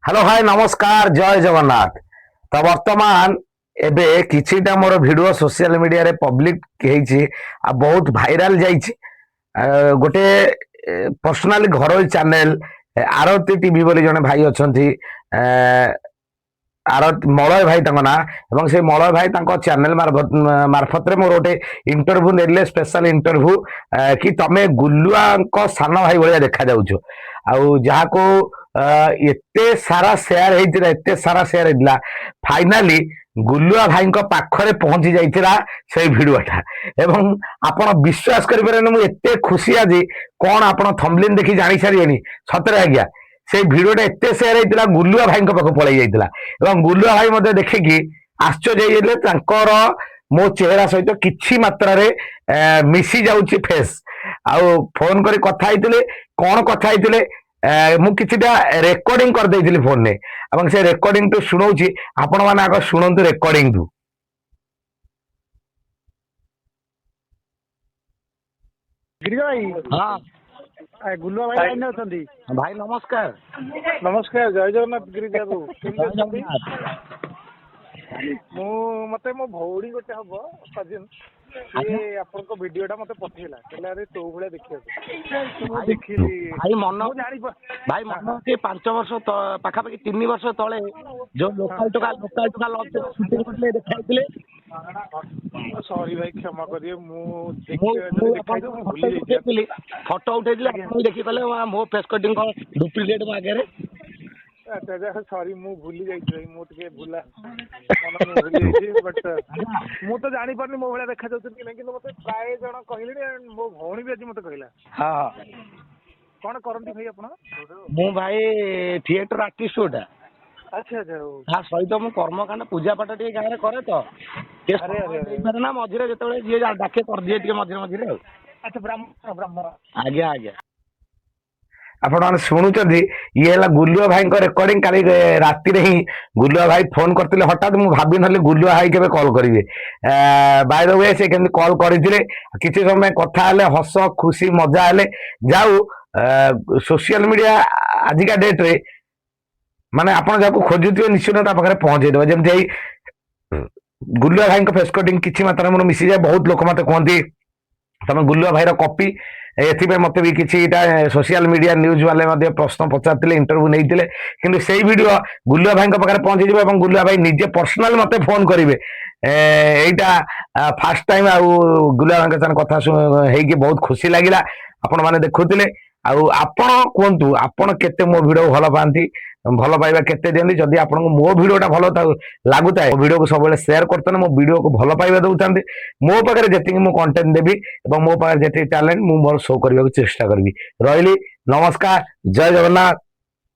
Hello hi नमस्कार जय जगन्नाथ। तो वर्तमान एबे किछिटा मोर वीडियो सोशल मीडिया रे पब्लिक हेछि आ बहुत वायरल जाइछि। गोटे पर्सनाली घरोई चैनल आरती टीवी बोली जने भाई अछंती। आरती मलय भाई तंग ना एवं से मलय भाई तंग चैनल मार्फत रे मोर गोटे इंटरव्यू नेले स्पेशल इंटरव्यू कि तमे गुल्लुआ को सान भाई भलिया देखा जाउछो आउ जहाको एते सारा शेयर हेतिला एते सारा शेयर हेतिला फाइनाली गुल्लुआ भाई पाखरे पहुंची जाइतिला से भिडियोटा एवं आपण विश्वास करि पारे मु एते खुशी आज कोन आपण थंबनेल देखि जानि सारियनी सतरे आज्ञा से भिडियोटा एते शेयर हेतिला गुल्लुआ भाई पाख पळै जाइतिला एवं गुल्लुआ भाई मते देखिकी आश्चर्य हेले तांकर मो चेहरा सहित किछि मात्रा रे मिसी जाउची फेस आउ फोन करी कथा हेतिले कोन कथा हेतिले मु किछिटा रेकॉर्डिंग कर देइथिली फोन ने एवं से रेकॉर्डिंग तो सुनौची आपण माने आग सुनंतु रेकॉर्डिंग दु। गिरी भाई हाँ गुल्लुआ भाई लाइन अछंती भाई नमस्कार। नमस्कार जय जगन्नाथ गिरी बाबू जय जगन्नाथ। मु मते मो भौड़ी गोटे हबो कजिन ये आपनको वीडियोटा मते पठेला कहला अरे तो भले देखियो मु देखिली भाई मन मु जानि भाई मन के 5 वर्ष पाखापाखि 3 वर्ष तले जो लोकल टका लॉन्च शूटिंग करले देखाइतिले। सॉरी भाई क्षमा करिए मु देखियो मु भूली जाइली फोटो उठेइतिले आपण देखि कहले मो फेस कटिंग को डुप्लीकेट मो आगे रे। अच्छा अच्छा सॉरी मु भूली जाइली भाई मु तके भूला मन मु भूली जाइली बट मु तो जानि परनी मो भले देखा जाउत कि नै कि मते प्राय जण कहिलेनी मो भौणी भी आज मते कहिला। हां कोन करंती भाई आपण मु भाई थिएटर आर्टिस्ट होटा। अच्छा अच्छा हाँ सहित मु कर्मकांड पूजा पाठ टे गाँव में करे तो अरे ना मझे जो जी डाके कर दिए मझे मझे। अच्छा ब्राह्मण ब्राह्मण आज्ञा आज्ञा आपण माने शुणुचंदी ये हला गुल्लुआ भाई रेकॉर्डिंग काली राति रे ही गुल्लुआ भाई फोन करथिले हठात मु भाबी नले गुल्लुआ भाई केबे कॉल करिवे। बाय द वे से केमि कॉल करिथिले किछि समय कथा हले हस खुशी मजा हले जाऊ सोशल मीडिया आजिका डेट रे माने आपण जाको खोजुथिबे निश्चित ता पाखरे पहुंचे देबे जेमति गुल्लुआ भाई फेस कटिंग किछि मात्रा मोर मिसी जाय बहुत लोक मते कहंती तमे गुल्लुआ भाई रो कॉपी एथिबे मते भी किछिटा सोशल मीडिया न्यूज वाले मध्ये प्रश्न पचारथिले इंटरव्यू नैथिले किंतु सेही वीडियो गुल्लुआ भाई पाखरे पहुंचे जिवो एवं गुल्लुआ भाई निजे पर्सनल मते फोन करिवे। एइटा फर्स्ट टाइम आ गुल्लुआ भाई के कथा हेकी बहुत खुशी लागिला आपण माने देखुथिले आउ आपण कोंतु आपण केते मो वीडियो भलो पांती भलो पाइबा केते देंदी जदी आपण मो वीडियोटा भलो लागुता मो वीडियो को सब शेयर करतने मो वीडियो को भलो पाइबा दउतांती मो पाखरे जेतिक मो कंटेंट देबी एवं मो पाखरे जेति टैलेंट मो मोर शो करबा चेष्टा करबी। रहिली नमस्कार जय जगन्नाथ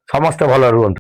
समस्त भलो रुहंतु।